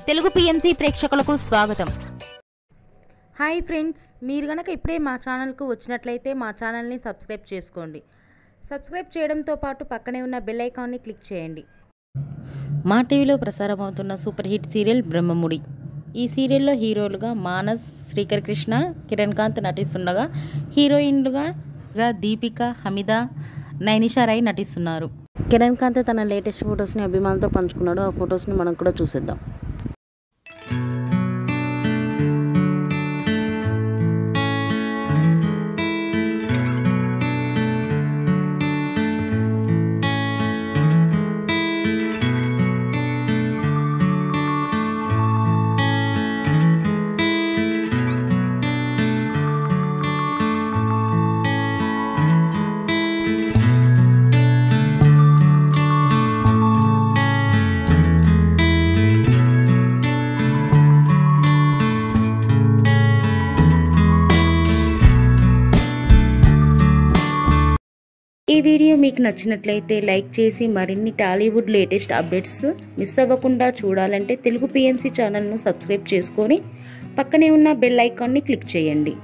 Telugu PMC ప్రేక్షకులకు స్వాగతం. Hi friends, మీరు గనక ఇప్పుడే మా ఛానల్కు వచ్చినట్లయితే మా ఛానల్ని సబ్స్క్రైబ్ చేసుకోండి. సబ్స్క్రైబ్ చేయడంతో పాటు పక్కనే ఉన్న బెల్ ఐకాన్ని క్లిక్ చేయండి. మా టీవీలో ప్రసారమవుతున్న సూపర్ హిట్ సీరియల్ బ్రహ్మముడి. ఈ సీరియల్లో హీరోలుగా మానస్, శ్రీకర్ కృష్ణ, కిరణ్ కాంత్ నటిస్తుండగా హీరోయిన్లుగా దీపిక, హమీదా, నైనిషా రాయ్ నటిస్తున్నారు. కిరణ్ కాంత్ తన లేటెస్ట్ ఫొటోస్ని అభిమానులతో పంచుకున్నాడు. ఆ ఫొటోస్ని మనం కూడా చూసేద్దాం. ఈ వీడియో మీకు నచ్చినట్లయితే లైక్ చేసి మరిన్ని టాలీవుడ్ లేటెస్ట్ అప్డేట్స్ మిస్ అవ్వకుండా చూడాలంటే తెలుగు పిఎంసి ఛానల్ను సబ్స్క్రైబ్ చేసుకొని పక్కనే ఉన్న బెల్ ఐకాన్ని క్లిక్ చేయండి.